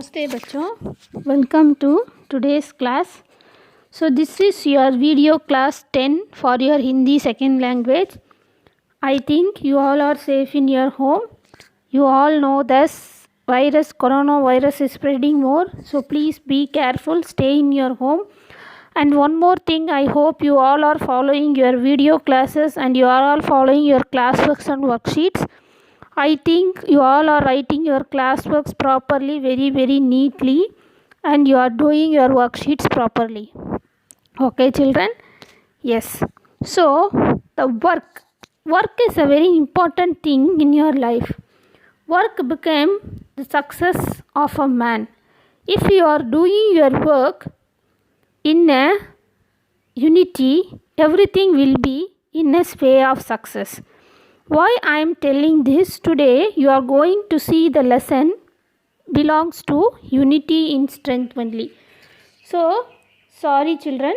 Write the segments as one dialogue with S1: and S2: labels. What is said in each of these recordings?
S1: Namaste bachcho. Welcome to today's class. So this is your video class 10 for your Hindi second language. I think you all are safe in your home. You all know this virus, coronavirus is spreading more. So please be careful, stay in your home. And one more thing, I hope you all are following your video classes and you are all following your classworks and worksheets. I think you all are writing your classworks properly, very neatly, and you are doing your worksheets properly. Okay, children? Yes. So, the work is a very important thing in your life. Work became the success of a man. If you are doing your work in a unity, everything will be in a way of success. Why I am telling this today, you are going to see the lesson belongs to unity in strength only. So, sorry children,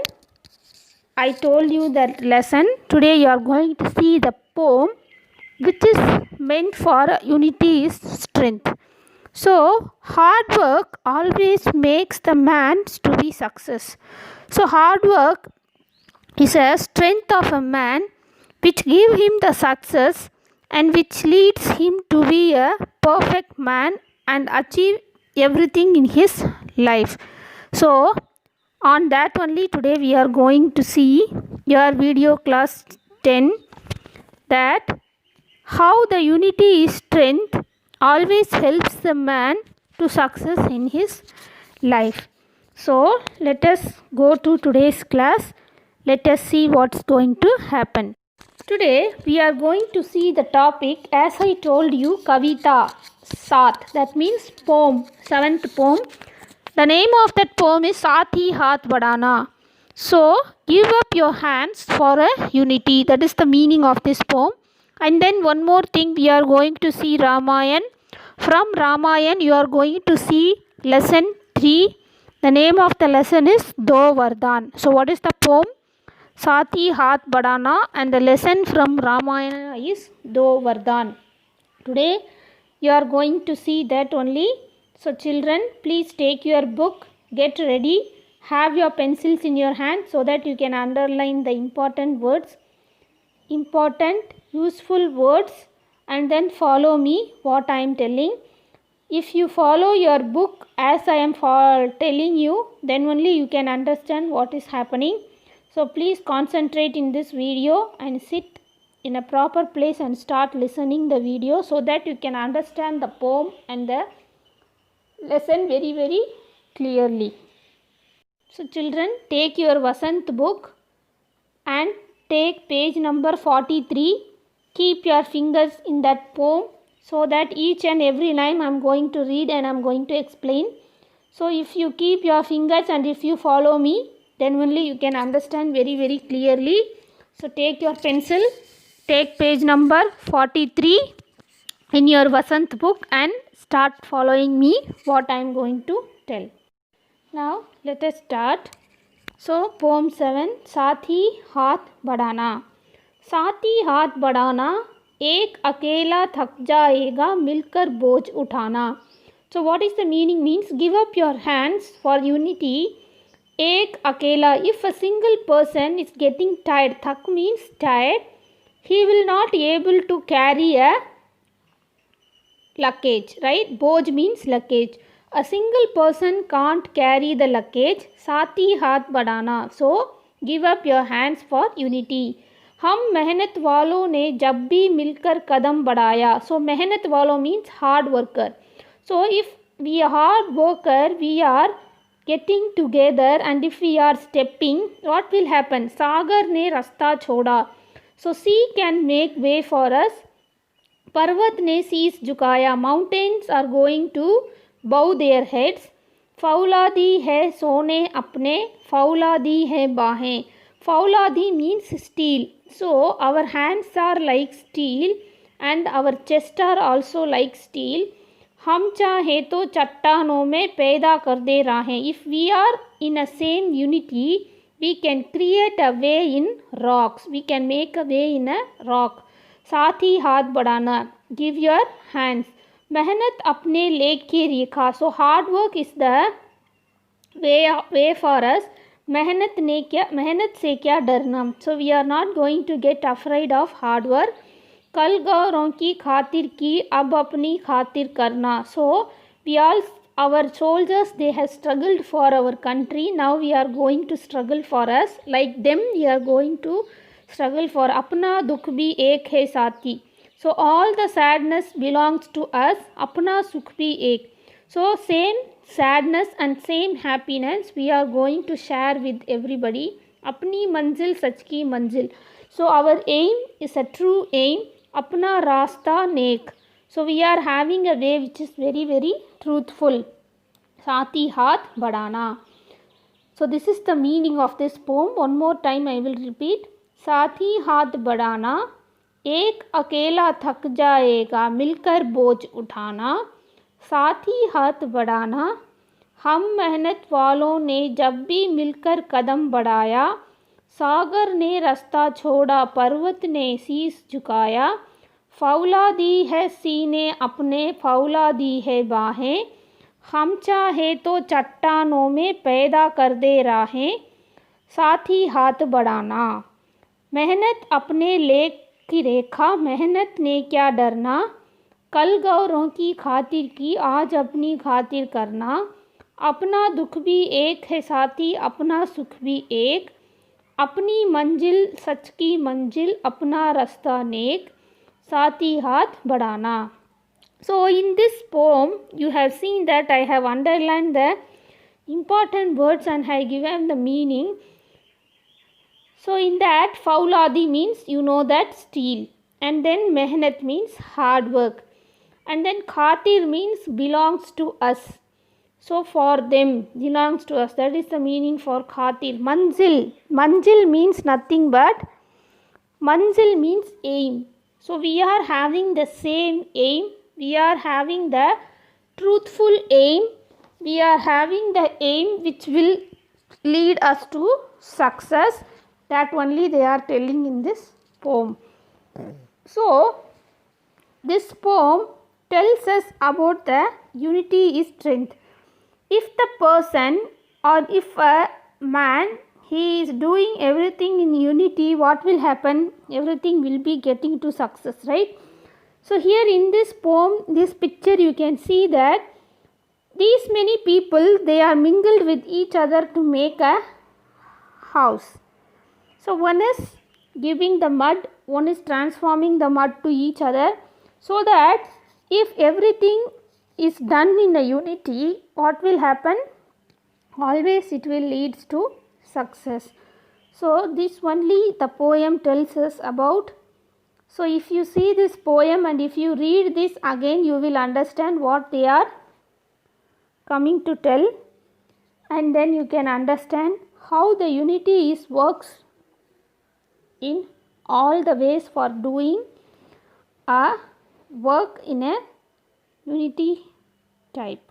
S1: I told you that lesson. Today you are going to see the poem which is meant for unity is strength. So, hard work always makes the man to be success. So, hard work is a strength of a man which give him the success and which leads him to be a perfect man and achieve everything in his life. So on that only today we are going to see your video class 10, that how the unity is strength always helps the man to success in his life. So let us go to today's class. Let us see what's going to happen. Today we are going to see the topic, as I told you, Kavita Saath. That means poem, 7th poem. The name of that poem is Saath Hi Haath Badhana. So give up your hands for a unity. That is the meaning of this poem. And then one more thing, we are going to see Ramayan. From Ramayan you are going to see lesson 3. The name of the lesson is Do Vardhan. So what is the poem? Saath Hi Haath Badhana, and the lesson from Ramayana is Do Vardhan. Today you are going to see that only. So children, please take your book, get ready, have your pencils in your hand so that you can underline the important words, important useful words, and then follow me what I am telling. If you follow your book as I am telling you, then only you can understand what is happening. So please concentrate in this video and sit in a proper place and start listening the video so that you can understand the poem and the lesson very clearly. So children, take your Vasant book and take page number 43. Keep your fingers in that poem so that each and every line I am going to read and I am going to explain. So if you keep your fingers and if you follow me, then only you can understand very clearly. So take your pencil, take page number 43 in your Vasant book and start following me what I am going to tell. Now let us start. So poem 7, Saath Hi Haath Badhana. साथ ही हाथ बढ़ाना, एक अकेला थक जाएगा मिलकर बोझ उठाना. So what is the meaning? Means give up your hands for unity. Ek akela, if a single person is getting tired, thak means tired, he will not able to carry a luggage, right? Boj means luggage. A single person can't carry the luggage. Saath hi haath badhana. So give up your hands for unity. हम मेहनत वालों ने जब भी मिलकर कदम बढ़ाया. So मेहनत वालों means hard worker. So if we are hard worker, we are getting together and if we are stepping, what will happen? सागर ने रास्ता छोड़ा. So sea can make way for us. पर्वत ने शीश झुकाया. Mountains are going to bow their heads. फौलादी है सोने अपने, फौलादी है बाहें. Fauladi means steel. So our hands are like steel and our chest are also like steel. हम चाहे तो चट्टानों में पैदा कर दे राहें. If we are in a same unity, we can create a way in rocks. We can make a way in a rock. साथ ही हाथ बढ़ाना. Give your hands. मेहनत अपने लेख की रेखा. So hard work is the way for us. मेहनत से क्या डरना. So we are not going to get afraid of hard work. कल गौरों की खातिर की, अब अपनी खातिर करना. So we all, our soldiers, they have struggled for our country. Now we are going to struggle for us. Like them, we are going to struggle for. अपना दुख भी एक है साथी. So all the sadness belongs to us. अपना सुख भी एक. So same sadness and same happiness we are going to share with everybody. अपनी मंजिल सच की मंजिल. So our aim is a true aim. अपना रास्ता नेक. So we are having a way which is very very truthful. साथी हाथ बढ़ाना. So this is the meaning of this poem. One more time I will repeat. साथी हाथ बढ़ाना, एक अकेला थक जाएगा मिलकर बोझ उठाना. साथी हाथ बढ़ाना, हम मेहनत वालों ने जब भी मिलकर कदम बढ़ाया. सागर ने रास्ता छोड़ा, पर्वत ने शीश झुकाया. फौला दी है सीने अपने, फौला दी है बाहें. हम चाहे तो चट्टानों में पैदा कर दे राहें. साथी हाथ बढ़ाना. मेहनत अपने लेख की रेखा, मेहनत ने क्या डरना. कल गौरों की खातिर की, आज अपनी खातिर करना. अपना दुख भी एक है साथी, अपना सुख भी एक. अपनी मंजिल सच की मंजिल, अपना रास्ता नेक. साथी हाथ बढ़ाना. So in this poem you have seen that I have underlined the important words and I given the meaning. So in that, fauladi means, you know that, steal, and then mehnat means hard work, and then khatir means belongs to us. So for them, belongs to us. That is the meaning for khatir. Manzil means nothing but, manzil means aim. So we are having the same aim. We are having the truthful aim. We are having the aim which will lead us to success. That only they are telling in this poem. So this poem tells us about the unity is strength. If the person or if a man, he is doing everything in unity, what will happen? Everything will be getting to success, right? So here in this poem, this picture, you can see that these many people, they are mingled with each other to make a house. So one is giving the mud, one is transforming the mud to each other, so that if everything is done in a unity, what will happen? Always it will lead to success. So this only the poem tells us about. So if you see this poem and if you read this again, you will understand what they are coming to tell, and then you can understand how the unity is works in all the ways for doing a work in a unity type.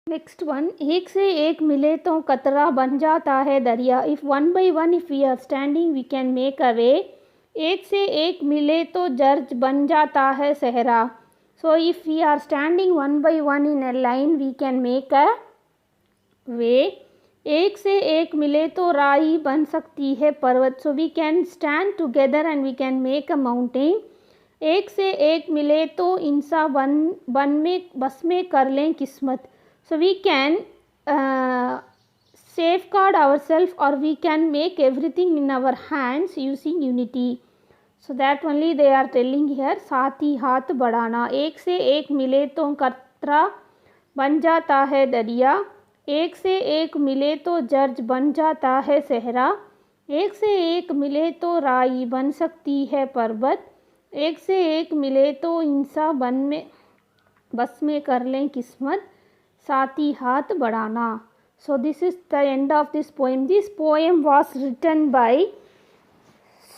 S1: Next one, एक से एक मिले तो कतरा बन जाता है दरिया. If one by one, if we are standing, we can make a way. एक से एक मिले तो जर्ज बन जाता है सहरा. So if we are standing one by one in a line, we can make a way. एक से एक मिले तो राई बन सकती है पर्वत. So we can stand together and we can make a mountain. एक से एक मिले तो इंसान बस में कर लें किस्मत. So we can safeguard ourselves, or we can make everything in our hands using unity. So that only they are telling here. साथी हाथ बढ़ाना. एक से एक मिले तो कतरा बन जाता है दरिया. एक से एक मिले तो जर्ज बन जाता है सहरा. एक से एक मिले तो राई बन सकती है पर्वत. एक से एक मिले तो इंसान बस में कर लें किस्मत. साथी हाथ बढ़ाना. So this is the end of this poem. This poem was written by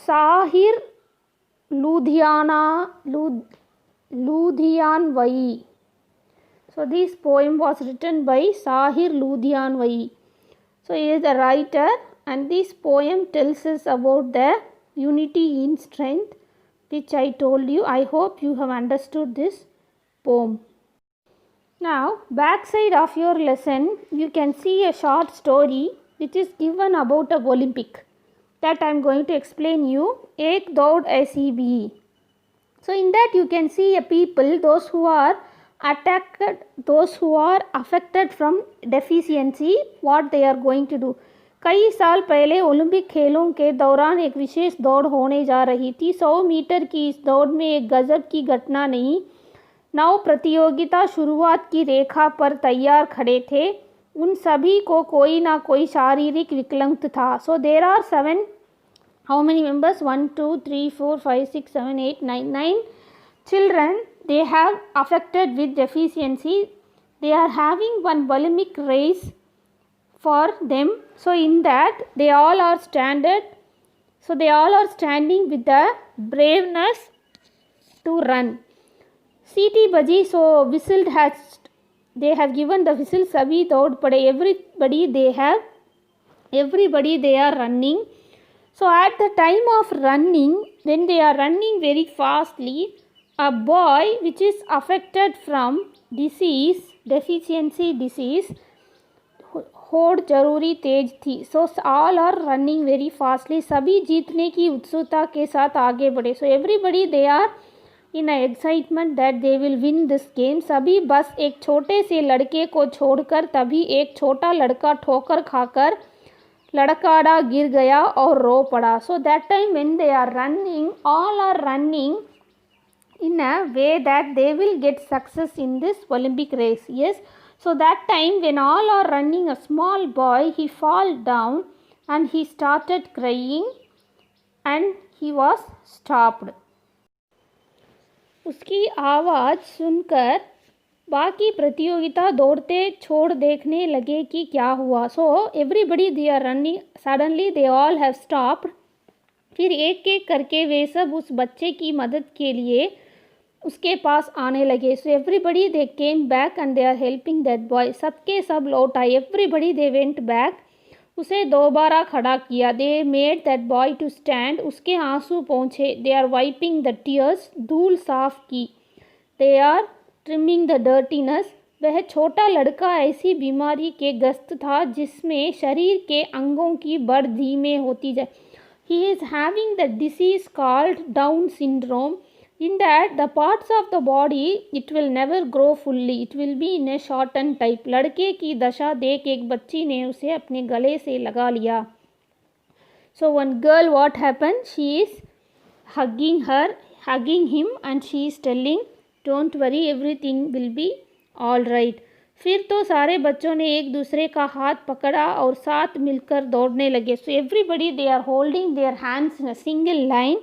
S1: Sahir Ludhianvai. So this poem was written by Sahir Ludhianvai. So he is the writer, and this poem tells us about the unity in strength, which I told you. I hope you have understood this poem. Now, backside of your lesson, you can see a short story which is given about a Olympic that I am going to explain you. Ek Daud Aisi Bhi. So, in that you can see a people, those who are attacked, those who are affected from deficiency, what they are going to do. कई साल पहले Olympic खेलों के दौरान एक विशेष दौड़ होने जा रही थी। 100 मीटर की इस दौड़ में एक गजब की घटना नहीं। 9 प्रतियोगिता शुरुआत की रेखा पर तैयार खड़े थे। उन सभी को कोई ना कोई शारीरिक विकलांग था। सो there are 7, how many members? 1 2 3 4 5 6 7 8 9 children, they have affected with deficiency. They are having one Olympic race for them. So in that they all are standing with the braveness to run. सीटी बजी, so whistled has, they have given the whistle. सभी दौड़ पड़े, everybody they are running. So at the time of running, when they are running very fastly, a boy which is affected from deficiency disease, होड़ जरूरी तेज थी. So all are running very fastly, सभी जीतने की उत्सुकता के साथ आगे बढ़े. So everybody they are in a excitement that they will win this game. सभी बस एक छोटे से लड़के को छोड़कर, तभी एक छोटा लड़का ठोकर खाकर लड़काड़ा गिर गया और रो पड़ा. So that time when they are running, all are running in a way that they will get success in this Olympic race. Yes, so that time when all are running, a small boy, he fall down and he started crying and he was stopped. उसकी आवाज़ सुनकर बाकी प्रतियोगिता दौड़ते छोड़ देखने लगे कि क्या हुआ. So everybody they are running, suddenly they all have stopped. फिर एक एक करके वे सब उस बच्चे की मदद के लिए उसके पास आने लगे. So everybody they came back and they are helping that boy. सबके सब लौट आए. Everybody they went back. उसे दोबारा खड़ा किया. They made that boy to stand. उसके आंसू पहुँचे. They are wiping the tears. धूल साफ की. They are trimming the dirtiness. वह छोटा लड़का ऐसी बीमारी के ग्रस्त था जिसमें शरीर के अंगों की बढ़ धीमे होती जाए. He is having the disease called down syndrome. In that the parts of the body, it will never grow fully, it will be in a shortened type. लड़के की दशा देख एक बच्ची ने उसे अपने गले से लगा लिया. So one girl, what happened? She is hugging him and she is telling, don't worry, everything will be all right. फिर तो सारे बच्चों ने एक दूसरे का हाथ पकड़ा और साथ मिलकर दौड़ने लगे. So everybody they are holding their hands in a single line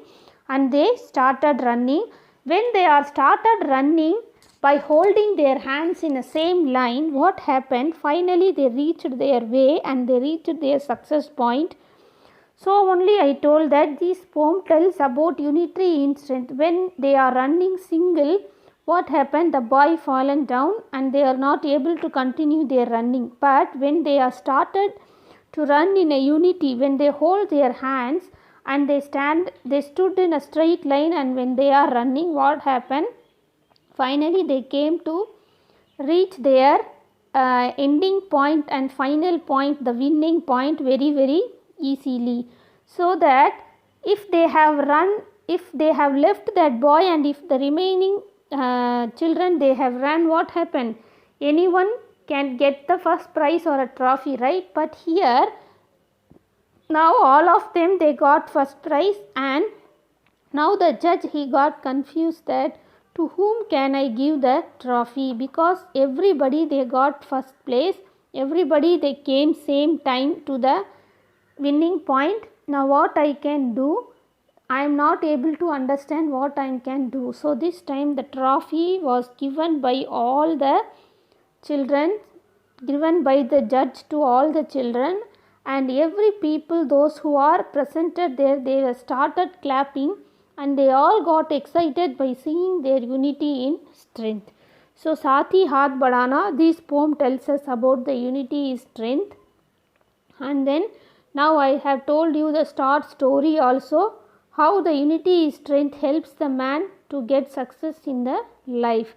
S1: and they started running. When they are started running by holding their hands in the same line, what happened? Finally they reached their way and they reached their success point. So only I told that this poem tells about unity in strength. When they are running single, what happened? The boy fallen down and they are not able to continue their running. But when they are started to run in a unity, when they hold their hands and they stood in a straight line, and when they are running, what happened? Finally they came to reach their ending point and final point, the winning point, very very easily. So that if they have left that boy and if the remaining children they have run, what happened? Anyone can get the first prize or a trophy, right? But here now all of them they got first prize, and now the judge he got confused that to whom can I give the trophy, because everybody they got first place, everybody they came same time to the winning point. Now what I can do? I am not able to understand what I can do. So this time the trophy was given by all the children, given by the judge to all the children, and every people those who are presented there, they were started clapping and they all got excited by seeing their unity in strength. So साथ ही हाथ बढ़ाना, this poem tells us about the unity is strength. And then now I have told you the start story also, how the unity is strength helps the man to get success in the life.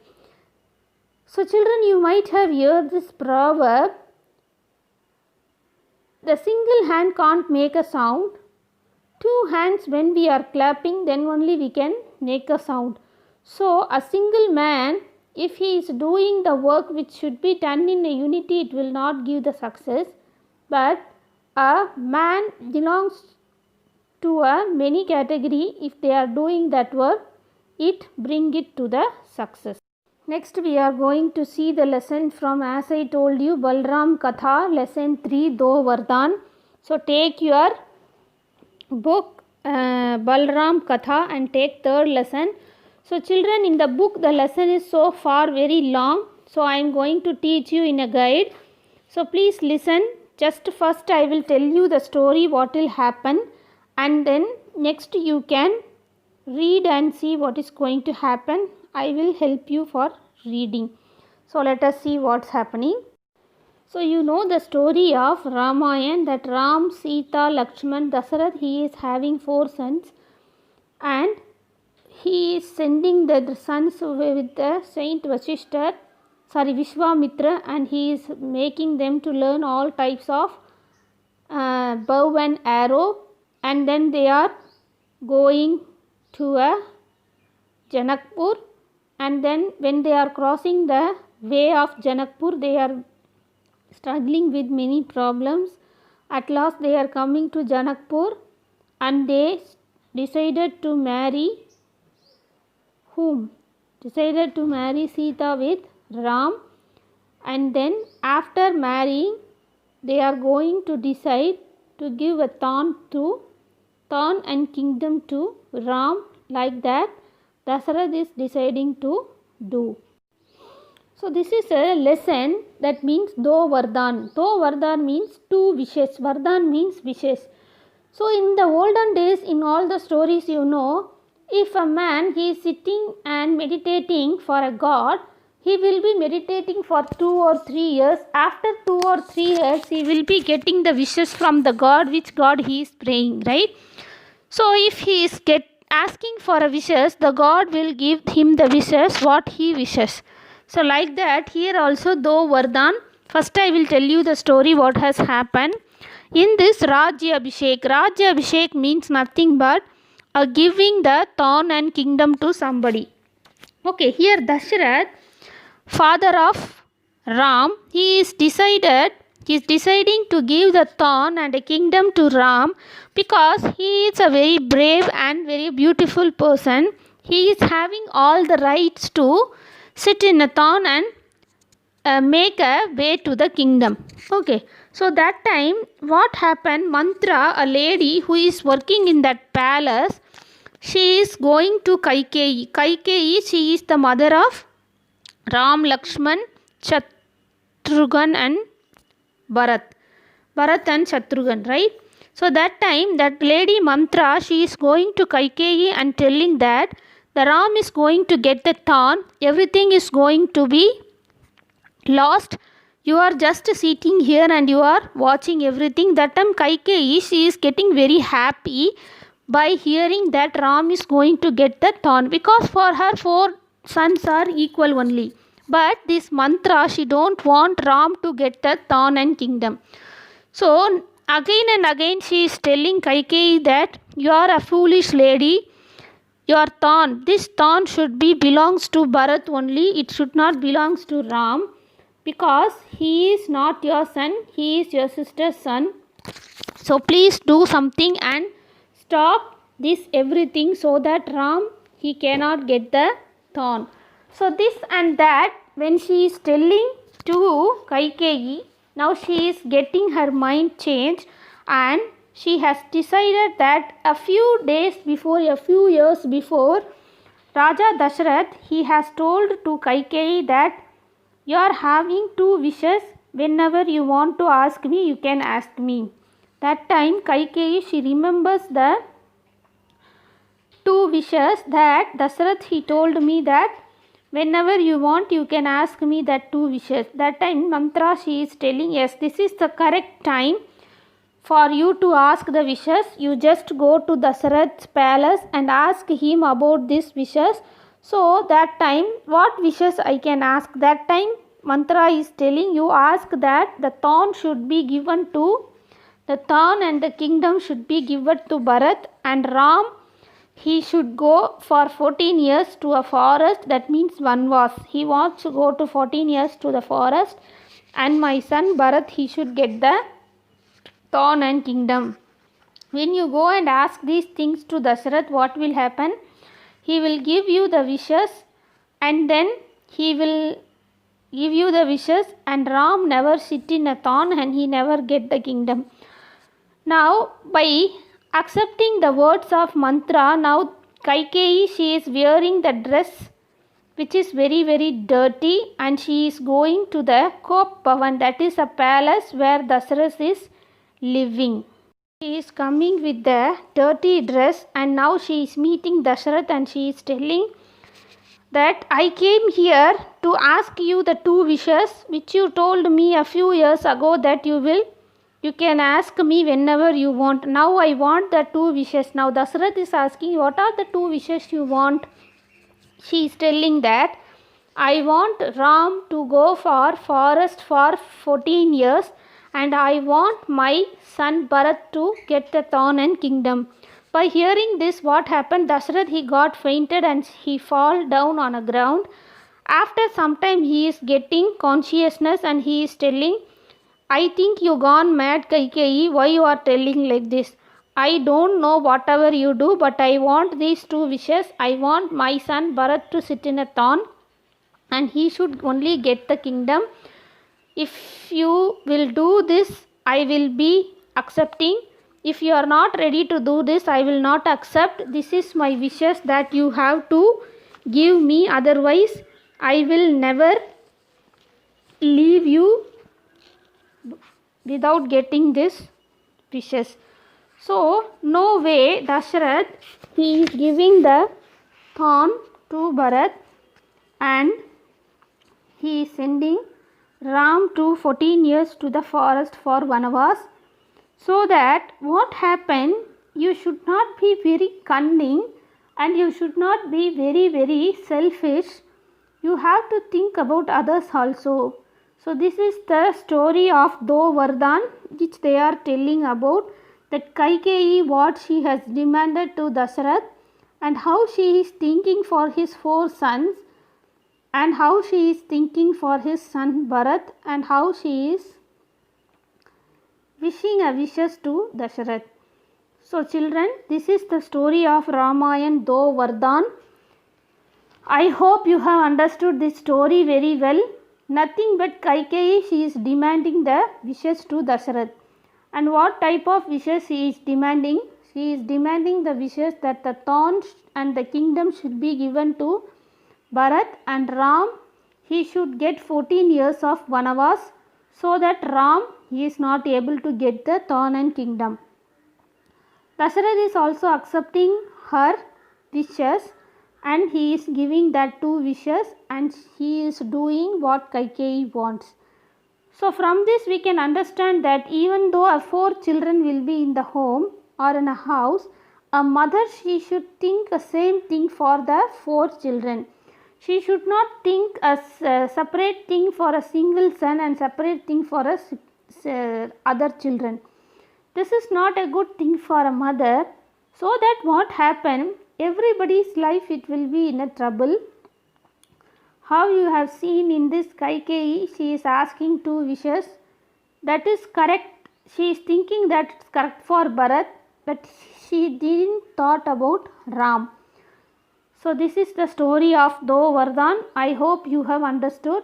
S1: So children, you might have heard this proverb, the single hand can't make a sound, two hands when we are clapping, then only we can make a sound. So a single man, if he is doing the work which should be done in a unity, it will not give the success. But a man belongs to a many category. If they are doing that work, it bring it to the success. Next we are going to see the lesson from, as I told you, Balram Katha, lesson 3, Do Vardhan. So take your book Balram Katha and take third lesson. So children, in the book the lesson is so far very long, so I am going to teach you in a guide. So please listen. Just first I will tell you the story what will happen, and then next you can read and see what is going to happen. I will help you for reading. So let us see what's happening. So you know the story of Ramayana, that Ram, Sita, Lakshman, Dasarath, he is having 4 sons and he is sending the sons with the Saint Vishwamitra, and he is making them to learn all types of bow and arrow, and then they are going to a Janakpur, and then when they are crossing the way of Janakpur, they are struggling with many problems. At last they are coming to Janakpur and they decided to marry whom? Decided to marry Sita with Ram, and then after marrying they are going to decide to give a thorn and kingdom to Ram. Like that Dasarath is deciding to do. So this is a lesson that means Do Vardhan. Do Vardhan means 2 wishes. Vardhan means wishes. So in the olden days, in all the stories you know, if a man he is sitting and meditating for a god, he will be meditating for 2 or 3 years. After 2 or 3 years, he will be getting the wishes from the god, which god he is praying, right? So if he is asking for a wishes, the god will give him the wishes what he wishes. So like that here also, Do Vardhan. First I will tell you the story what has happened. In this Rajya Abhishek means nothing but giving the thorn and kingdom to somebody. Okay, here Dasharath, father of Ram, he is deciding to give the thorn and a kingdom to Ram because he is a very brave and very beautiful person. He is having all the rights to sit in a thorn and make a way to the kingdom. Okay, so that time what happened, Mantra, a lady who is working in that palace, she is going to Kaikeyi. Kaikeyi, she is the mother of Ram, Lakshman, Shatrughan and Bharat and Shatrughan, right? So that time that lady Mantra, she is going to Kaikeyi and telling that the Ram is going to get the thorn, everything is going to be lost. You are just sitting here and you are watching everything. That time Kaikeyi, she is getting very happy by hearing that Ram is going to get the thorn, because for her 4 sons are equal only. But this Mantra, she don't want Ram to get the thorn and kingdom. So again and again she is telling Kaikeyi that you are a foolish lady. Your thorn, this thorn should be belongs to Bharat only. It should not belongs to Ram, because he is not your son, he is your sister's son. So please do something and stop this everything so that Ram, he cannot get the thorn. So this and that, when she is telling to Kaikeyi, now she is getting her mind changed, and she has decided that a few years before, Raja Dasharath, he has told to Kaikeyi that you are having 2 wishes. Whenever you want to ask me, you can ask me. That time Kaikeyi, she remembers the 2 wishes that Dasharath, he told me that whenever you want, you can ask me that 2 wishes. That time Mantra, she is telling, yes, this is the correct time for you to ask the wishes. You just go to Dasharath's palace and ask him about these wishes, So that time what wishes I can ask? That time mantra is telling you ask that the throne should be given to the throne and the kingdom should be given to Bharat, and Ram, he should go for 14 years to a forest, that means Vanvas. He wants to go to 14 years to the forest, and my son Bharat, he should get the throne and kingdom. When you go and ask these things to Dasharath, what will happen? He will give you the wishes, and then he will give you the wishes, and Ram never sit in a throne and he never get the kingdom. Now by accepting the words of mantra, now Kaikeyi, she is wearing the dress which is very very dirty, and she is going to the Kop Bhavan, that is a palace where Dasarath is living. She is coming with the dirty dress, and now she is meeting Dasharath and she is telling that I came here to ask you the two wishes which you told me a few years ago that you can ask me whenever you want. Now I want the two wishes. Now Dasharath is asking, what are the two wishes you want? She is telling that I want Ram to go for forest for 14 years, and I want my son Bharat to get the throne and kingdom. By hearing this, what happened? Dasharath, he got fainted and he fall down on a ground. After some time he is getting consciousness and he is telling, I think you gone mad, Kaikeyi, why you are telling like this? I don't know whatever you do, but I want these two wishes. I want my son Bharat to sit in a throne and he should only get the kingdom. If you will do this, I will be accepting. If you are not ready to do this, I will not accept. This is my wishes that you have to give me, otherwise I will never leave you without getting this wishes. So no way, Dasharath, he is giving the throne to Bharat, and he is sending Ram to 14 years to the forest for Vanavas. So that what happened, you should not be very cunning and you should not be very very selfish. You have to think about others also. So this is the story of Do Vardhan which they are telling about, that Kaikeyi what she has demanded to Dasharath, and how she is thinking for his 4 sons, and how she is thinking for his son Bharat, and how she is wishing a wishes to Dasharath. So children, this is the story of Ramayana Do Vardhan. I hope you have understood this story very well. Nothing but Kaikeyi, she is demanding the wishes to Dasharath. And what type of wishes she is demanding? She is demanding the wishes that the throne and the kingdom should be given to Bharat, and Ram, he should get 14 years of Vanavas, so that Ram, he is not able to get the throne and kingdom. Dasharath is also accepting her wishes, and he is giving that 2 wishes, and he is doing what Kaikeyi wants. So from this we can understand that even though 4 children will be in the home or in a house, a mother, she should think the same thing for the 4 children. She should not think a separate thing for a single son and separate thing for other children. This is not a good thing for a mother. So that what happen, everybody's life it will be in a trouble. How you have seen in this Kaikeyi, she is asking 2 wishes. That is correct. She is thinking that it's correct for Bharat, but she didn't thought about Ram. So this is the story of Do Vardhan. I hope you have understood.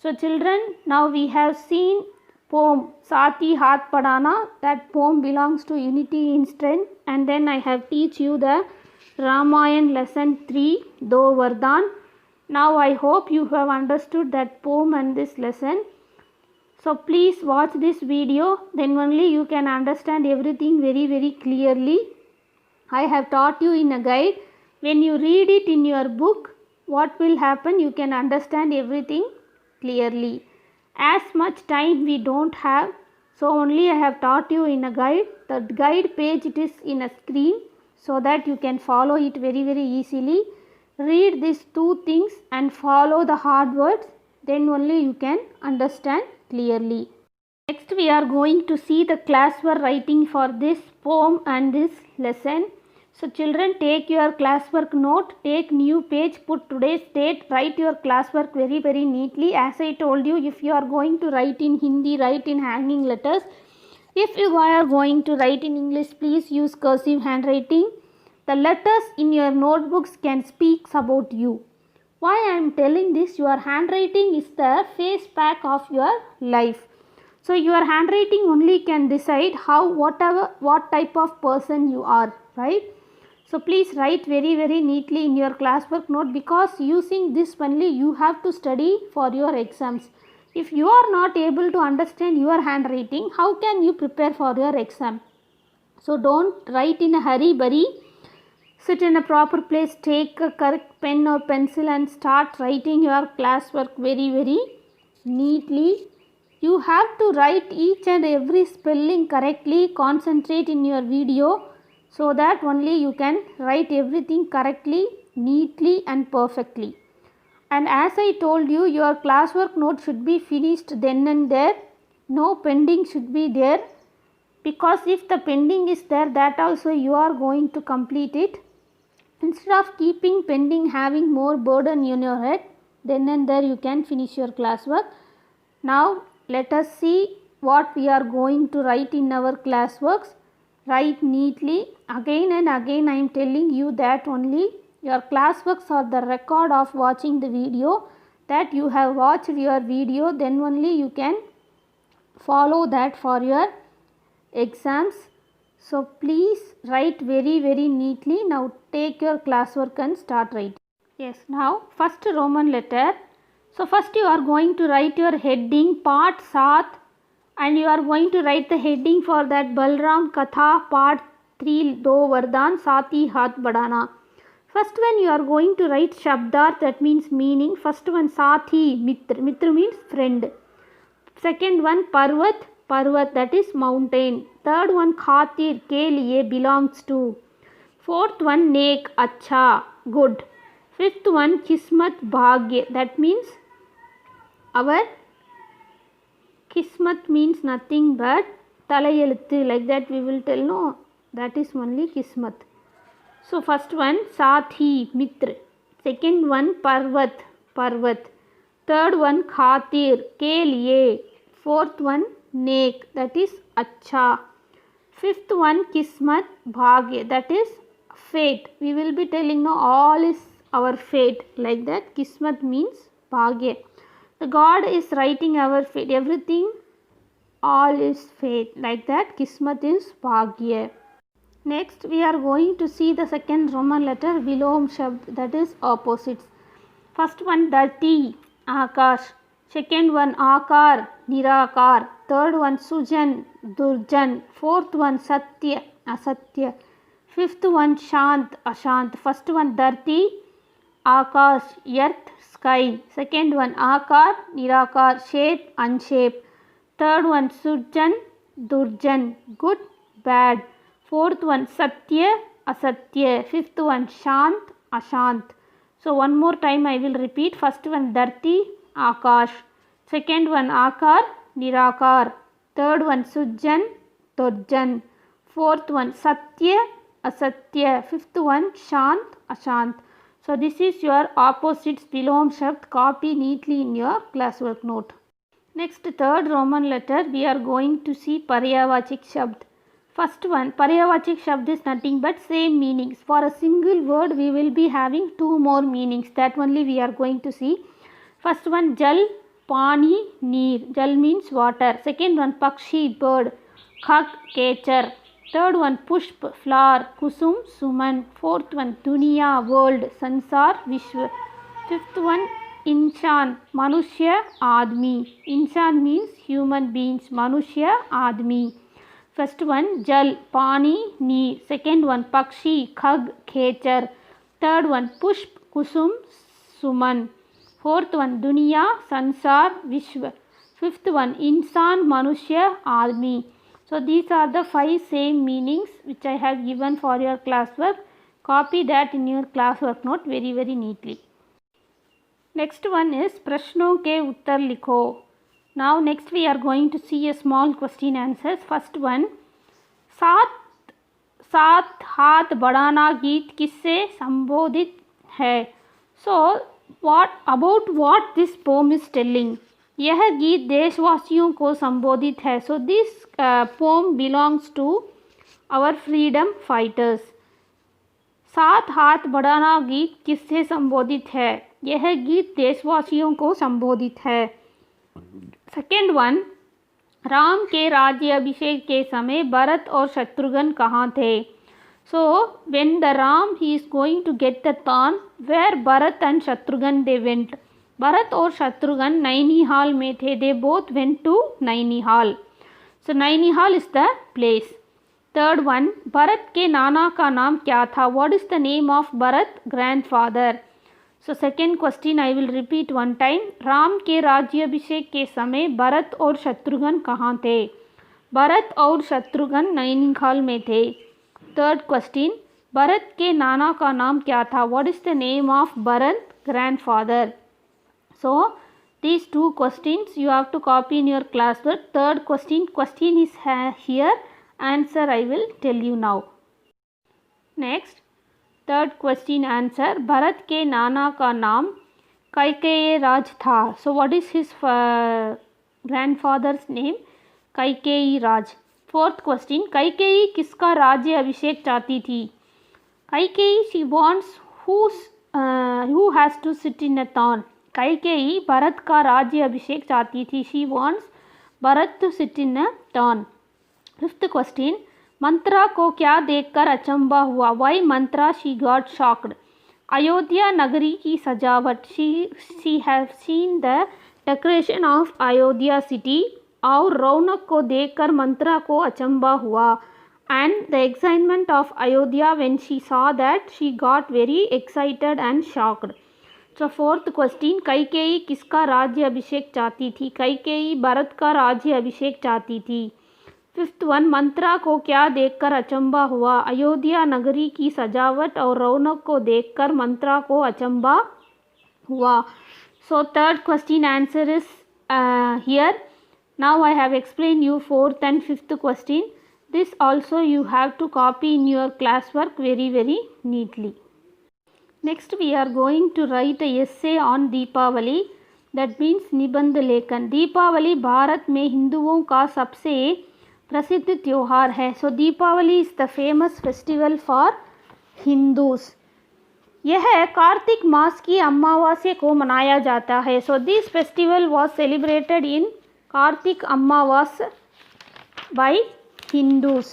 S1: So children, now we have seen poem Saathi Haath Padana. That poem belongs to Unity in Strength. And then I have teach you the Ramayana lesson 3 Do Vardhan. Now I hope you have understood that poem and this lesson. So please watch this video, then only you can understand everything very very clearly. I have taught you in a guide. When you read it in your book, what will happen, you can understand everything clearly. As much time we don't have, so only I have taught you in a guide. The guide page, it is in a screen, so that you can follow it very very easily. read these two things and follow the hard words, then only you can understand clearly. Next we are going to see the classwork writing for this poem and this lesson. So children, take your classwork note, take new page, put today's date, write your classwork very neatly. As I told you, if you are going to write in Hindi, write in hanging letters. If you are going to write in English, please use cursive handwriting. The letters in your notebooks can speak about you. Why I am telling this? Your handwriting is the face pack of your life. So your handwriting only can decide what type of person you are, right? So please write very neatly in your classwork note, because using this only you have to study for your exams. If you are not able to understand your handwriting, how can you prepare for your exam? So don't write in a hurry. Sit in a proper place, take a correct pen or pencil and start writing your classwork very neatly. You have to write each and every spelling correctly. Concentrate in your video, so that only you can write everything correctly, neatly and perfectly. And as I told you, your classwork note should be finished then and there. No pending should be there, because if the pending is there, that also you are going to complete it. Instead of keeping pending, having more burden in your head, then and there you can finish your classwork. Now let us see what we are going to write in our classworks. Write neatly. Again and again I am telling you that only your classworks are the record of watching the video, that you have watched your video, then only you can follow that for your exams. So please write very neatly. Now take your classwork and start writing. Yes, now first Roman letter. So first you are going to write your heading part Sat, and you are going to write the heading for that Balram Katha part 3 Do Vardhan Sati Hath Badana. First one you are going to write Shabdar, that means meaning. First one Sathi, Mitra means friend. Second one Parvat, that is mountain. Third one Khatir, ke liye, belongs to. Fourth one Nek, acha, good. Fifth one Kismat Bhagya, that means our Kismat means nothing but Talayeluthu, like that we will tell, no, that is only Kismat. So first one Sathi, Mitra. Second one Parvat. Third one Khatir, ke liye. Fourth one Nek, that is acha. Fifth one Kismat Bhagya, that is fate. We will be telling, no, all is our fate, like that. Kismat means Bhagya. The God is writing our fate, everything, all is fate, like that. Kismat is Bhagya. Next we are going to see the second Roman letter Vilom Shabd, that is opposites. First one Dharti, Akash. Second one Akar, Nirakar. Third one Sujan, Durjan. Fourth one Satya, Asatya. Fifth one Shant, Ashant. First one Dharti, Akash, earth, sky. Second one Akar, Nirakar, shape, unshape. Third one Sujan, Durjan, good, bad. Fourth one Satya, Asatya. Fifth one Shant, Ashant. So one more time I will repeat. First one Dharti, Akash. Second one Akar, Nirakar. Third one Sujan, Durjan. Fourth one Satya, Asatya. Fifth one Shant, Ashant. So this is your opposites Vilom Shabd. Copy neatly in your classwork note. Next third Roman letter we are going to see Paryavachik Shabd. First one Paryavachik Shabd is nothing but same meanings. For a single word we will be having two more meanings. That only we are going to see. First one Jal, Pani, Neer. Jal means water. Second one Pakshi, bird. Khag, creature. Third one Pushp, flower. Kusum, Suman. Fourth one Duniya, world. Sansar, Vishwa. Fifth one Inshan, Manushya, Admi. Inshan means human beings. Manushya, Admi. First one Jal, Pani, Neer. Second one Pakshi, Khag, creature. Third one Pushp, Kusum, Suman. Fourth one Duniya, Sansar, Vishwa. Fifth one Insan, Manushya, Admi. So these are the 5 same meanings which I have given for your classwork. Copy that in your classwork note very very neatly. Next one is प्रश्नों के उत्तर लिखो. Now next we are going to see a small question answers. First one, साथ साथ हाथ बढ़ाना गीत किससे संबोधित है? So what this poem is telling? यह गीत देशवासियों को संबोधित है. So this poem belongs to our freedom fighters. साथ हाथ बढ़ाना गीत किससे संबोधित है? यह गीत देशवासियों को संबोधित है. सेकेंड वन, राम के राज्य अभिषेक के समय भरत और शत्रुघ्न कहाँ थे? So when the Ram he is going to get the throne, where Bharat and Shatrughan they went. Bharat और शत्रुघ्न नैनीहाल में थे. दे बोथ वेंट टू नैनीहाल. सो नैनीहाल is the place. Third one, Bharat के नाना का नाम क्या था? What is the name of Bharat grandfather? So second question I will repeat one time. Ram के राज्याभिषेक के समय भरत और शत्रुघ्न कहाँ थे? भरत और शत्रुघ्न नैनीहाल में थे. थर्ड क्वेश्चन, भरत के नाना का नाम क्या था? What is the name of Bharat grandfather? So these two questions you have to copy in your classwork. Third question is here. Answer I will tell you now. Next, third question answer. Bharat के नाना का नाम कैकेयी राज था. So what is his grandfather's name? Kaikeyi Raj. Fourth question, Kaikeyi किसका राज्य अभिषेक चाहती थी? Kaikeyi she wants who has to sit in a throne. Kaikeyi Bharat का राज्य अभिषेक चाहती थी. She wants Bharat to sit in a throne. Fifth question, Manthara को क्या देखकर अचंभा हुआ? Why Manthara she got shocked. Ayodhya नगरी की सजावट. She have seen the decoration of Ayodhya city. और रौनक को देखकर मंत्रा को अचंभा हुआ. And the excitement of Ayodhya when she saw that she got very excited and shocked. So fourth question, Kaikeyi किसका राज्य अभिषेक चाहती थी? कैकेयी भरत का राज्य अभिषेक चाहती थी. फिफ्थ वन, मंत्रा को क्या देखकर अचंभा हुआ? अयोध्या नगरी की सजावट और रौनक को देखकर मंत्रा को अचंभा हुआ. So third question answer is here. Now I have explain you fourth and fifth question. This also you have to copy in your class work very very neatly. Next we are going to write a essay on Deepavali. That means निबंध लेखन. दीपावली भारत में हिंदुओं का सबसे प्रसिद्ध त्योहार है. So Deepawali is the famous festival for Hindus. यह कार्तिक मास की अमावस्या को मनाया जाता है. So this festival was celebrated in Kartik amavas by Hindus.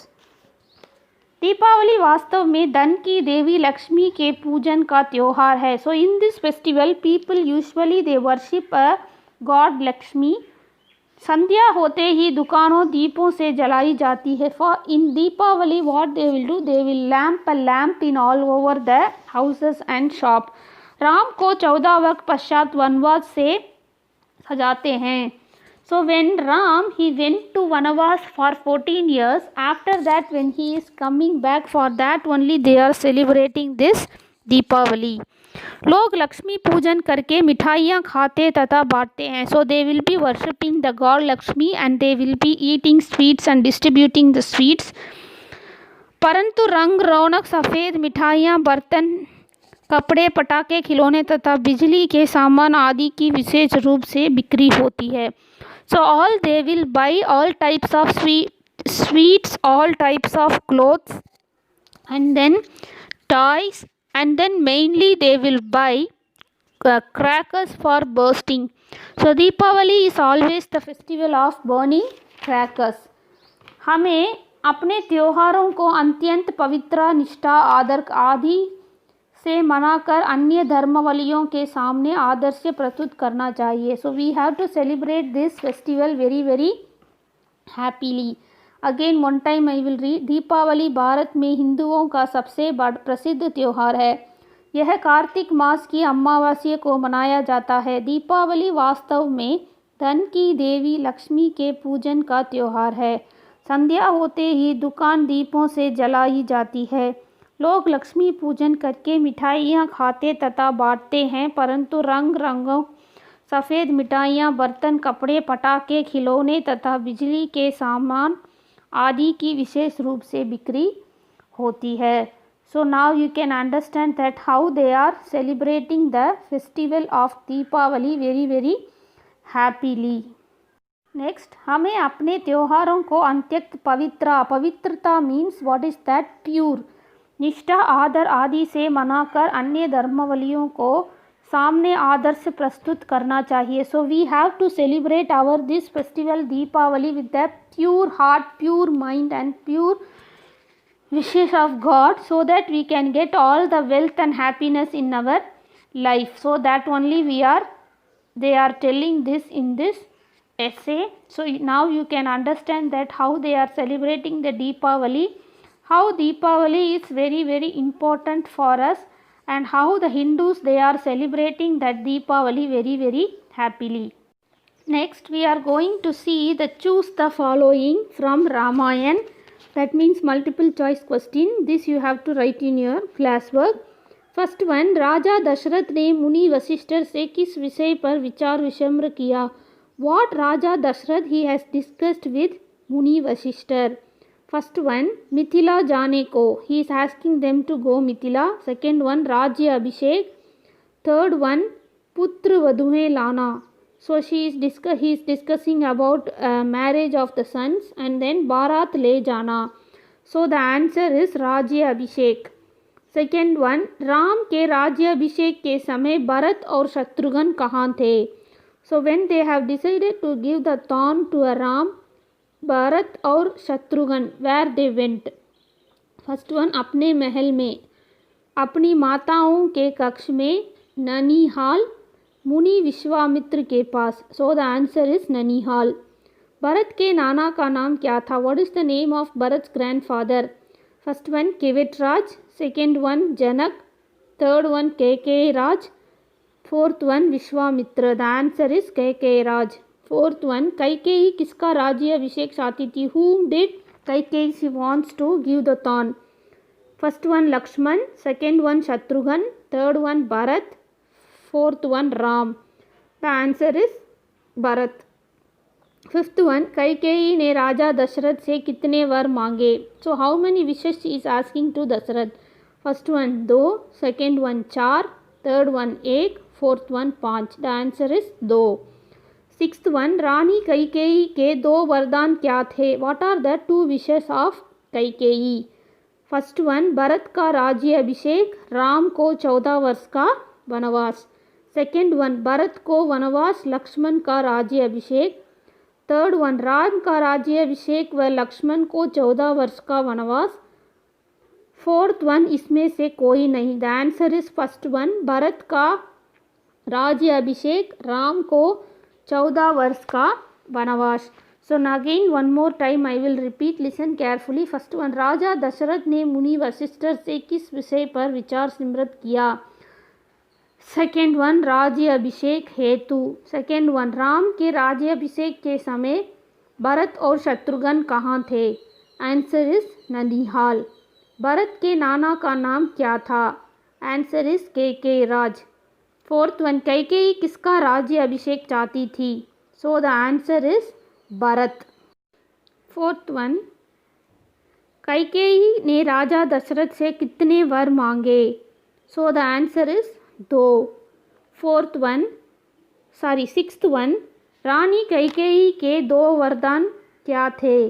S1: Deepawali वास्तव में धन की देवी लक्ष्मी के पूजन का त्योहार है. So in this festival people usually they worship a god Lakshmi. संध्या होते ही दुकानों दीपों से जलाई जाती है. For in Deepawali what they will do, they will lamp in all over the houses and shop. Ram को 14 वर्ष पश्चात वनवास से सजाते हैं. So when Ram he went to vanvas for 14 years. After that when he is coming back, for that only they are celebrating this Deepawali. लोग लक्ष्मी पूजन करके मिठाइयाँ खाते तथा बांटते हैं. So they will be worshipping the god Lakshmi and they will be eating sweets and distributing the sweets. परंतु रंग रौनक, सफ़ेद मिठाइयाँ, बर्तन, कपड़े, पटाखे, खिलौने तथा बिजली के सामान आदि की विशेष रूप से बिक्री होती है. So all they will buy all types of sweets, all types of clothes and then toys. And then mainly they will buy crackers for bursting. So Deepavali is always the festival of burning crackers. हमें अपने त्योहारों को अत्यंत पवित्र, निष्ठा, आदर आदि से मनाकर अन्य धर्मावलंबियों के सामने आदर्श प्रस्तुत करना चाहिए. So we have to celebrate this festival very very happily. Again one time I will read. Deepavali Bharat में हिंदुओं का सबसे बड़ा प्रसिद्ध त्यौहार है. यह कार्तिक मास की अमावस्या को मनाया जाता है. दीपावली वास्तव में धन की देवी लक्ष्मी के पूजन का त्यौहार है. संध्या होते ही दुकान दीपों से जलाई जाती है. लोग लक्ष्मी पूजन करके मिठाइयाँ खाते तथा बांटते हैं, परंतु रंग रंगों सफ़ेद मिठाइयाँ, बर्तन, कपड़े, पटाखे, खिलौने तथा बिजली के सामान आदि की विशेष रूप से बिक्री होती है. So now you can understand that how they are celebrating the festival of Deepavali very very happily. Next, हमें अपने त्योहारों को अत्यंत पवित्रता means what is that pure, निष्ठा, आदर आदि से मनाकर अन्य धर्मावलियों को सामने आदर से प्रस्तुत करना चाहिए. So we have to celebrate our this festival Deepavali with the pure heart, pure mind and pure wishes of God, so that we can get all the wealth and happiness in our life. So that only they are telling this in this essay. So now you can understand that how they are celebrating the Deepavali, how Deepavali is very very important for us, and how the Hindus they are celebrating that Deepavali very very happily. Next we are going to see the choose the following from Ramayana. That means multiple choice question. This you have to write in your classwork. First one, राजा दशरथ ने मुनि वशिष्ठ से किस विषय पर विचार विमर्श किया? What Raja Dasharath he has discussed with मुनि वशिष्ठ? First one, मिथिला जाने को, he is asking them to go Mithila. Second one, राज्य अभिषेक. Third one, पुत्र वधुएं लाना. So he is discussing about marriage of the sons, and then Bharat ले जाना. So the answer is राज्य अभिषेक. Second one, Ram के राज्य अभिषेक के समय भरत और शत्रुघ्न कहाँ थे? So when they have decided to give the throne to a Ram, Bharat और Shatrughan where they went? First one, अपने महल में, अपनी माताओं के कक्ष में, ननिहाल, मुनि विश्वामित्र के पास. So the answer is nanihal. Bharat के नाना का नाम क्या था? What is the name of Bharat grandfather? First one Kevatraj, second one Janak, third one Kaikeyi, fourth one Vishwamitra. The answer is Kaikeyi. Fourth one, Kaikeyi किसका राज्य अभिषेक चाहती थी? whom did Kaikeyi she wants to give the throne? First one Lakshman, second one Shatrughan, third one Bharat, fourth one Ram. The answer is Bharat. Fifth one, Kaikeyi ने राजा दशरथ से कितने वर मांगे? So how many wishes she is asking to Dasharath? First one 2, second one 4, third one 1, fourth one 5. The answer is 2. Sixth one, रानी कैकेयी के 2 वरदान क्या थे? What are the 2 wishes of Kaikeyi? First one, Bharat का राज्य अभिषेक, राम को 14 वर्ष का वनवास. सेकेंड वन, भरत को वनवास, लक्ष्मण का राज्य अभिषेक. थर्ड वन, राम का राज्य अभिषेक व लक्ष्मण को 14 वर्ष का वनवास. फोर्थ वन, इसमें से कोई नहीं. The answer is first one, Bharat का राज्य अभिषेक, राम को 14 वर्ष का वनवास. So again one more time I will repeat, listen carefully. First one, राजा दशरथ ने मुनि वशिष्ठ से किस विषय पर विचार विमर्श किया? सेकेंड वन, राज्य अभिषेक हेतु. सेकेंड वन, राम के राज्य अभिषेक के समय भरत और शत्रुघ्न कहाँ थे? Answer is nanihal. भरत के नाना का नाम क्या था? Answer is Kaikeyi. Fourth one, Kaikeyi किसका राज्य अभिषेक चाहती थी? So the answer is Bharat. Fourth one, Kaikeyi ने राजा दशरथ से कितने वर मांगे? So the answer is 2. Fourth one sixth one, रानी कैकेयी के 2 वरदान क्या थे?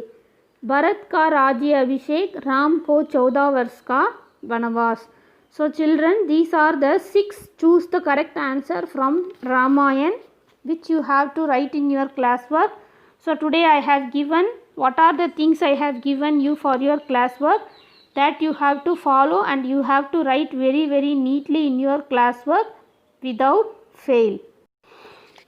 S1: भरत का राज्य अभिषेक, राम को 14 वर्ष का वनवास. So children, these are the 6. Choose the correct answer from Ramayan which you have to write in your classwork. So today I have given what are the things I have given you for your classwork that you have to follow, and you have to write very very neatly in your classwork without fail.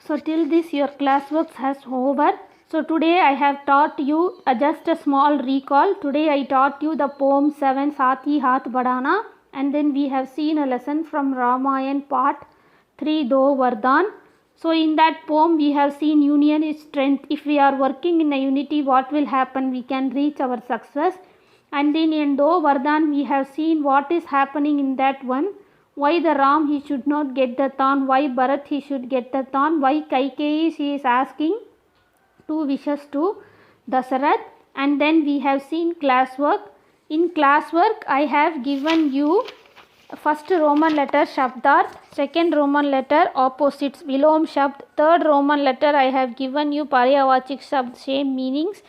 S1: So till this your classwork has over. So today I have taught you just a small recall. Today I taught you the poem 7 Saath Hi Haath Badhana, and then we have seen a lesson from Ramayan part 3 Do Vardhan. So in that poem we have seen union is strength. If we are working in a unity, what will happen? We can reach our success. And in Endo Vardhan we have seen what is happening in that one. Why the Ram he should not get the thorn, why Bharat he should get the thorn, why Kaikeyi she is asking 2 wishes to Dasarath. And then we have seen classwork. In classwork I have given you first Roman letter Shabdarth, second Roman letter opposites Vilom Shabd, third Roman letter I have given you Paryavachik Shabd, same meanings.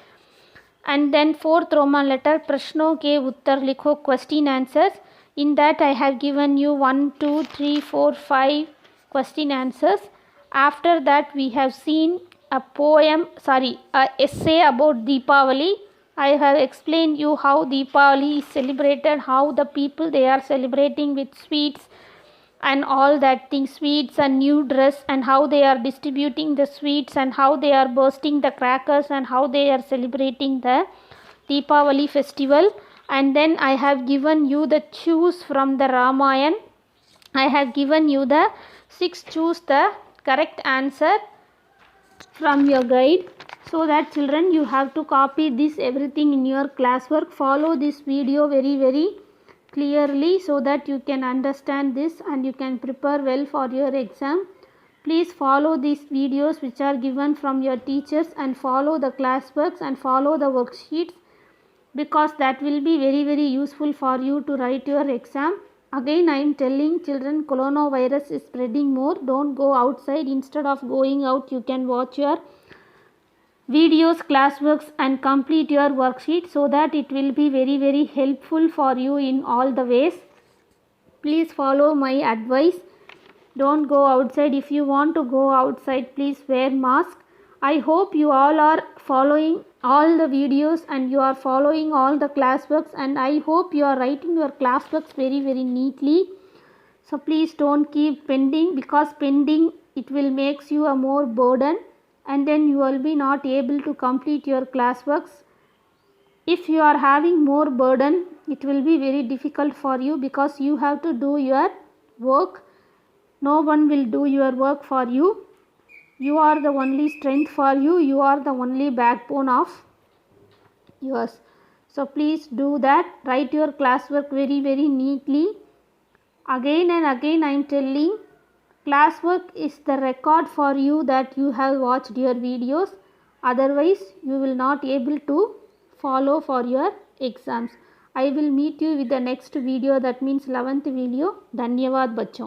S1: And then fourth Roman letter Prashno ke Uttar Likho, question answers. In that I have given you 1, 2, 3, 4, 5 question answers. After that we have seen a essay about Deepavali. I have explained you how Deepavali is celebrated, how the people they are celebrating with sweets and all that thing, sweets and new dress, and how they are distributing the sweets and how they are bursting the crackers and how they are celebrating the Deepavali festival. And then I have given you the choose from the Ramayana. I have given you the 6 choose the correct answer from your guide, so that children you have to copy this everything in your classwork. Follow this video very clearly so that you can understand this and you can prepare well for your exam. Please follow these videos which are given from your teachers and follow the classworks and follow the worksheets, because that will be very useful for you to write your exam. Again I am telling children, coronavirus is spreading more. Don't go outside. Instead of going out, you can watch your videos, classworks and complete your worksheet, so that it will be very helpful for you in all the ways. Please follow my advice. Don't go outside. If you want to go outside, please wear mask. I hope you all are following all the videos and you are following all the classworks, and I hope you are writing your classworks very neatly. So please don't keep pending, because pending it will makes you a more burden and then you will be not able to complete your classworks. If you are having more burden, it will be very difficult for you, because you have to do your work. No one will do your work for you. You are the only strength for you. You are the only backbone of yours. So please do that. Write your classwork very neatly. Again and again I am telling, classwork is the record for you that you have watched your videos. Otherwise you will not able to follow for your exams. I will meet you with the next video, that means 11th video. Dhanyavad bachcho.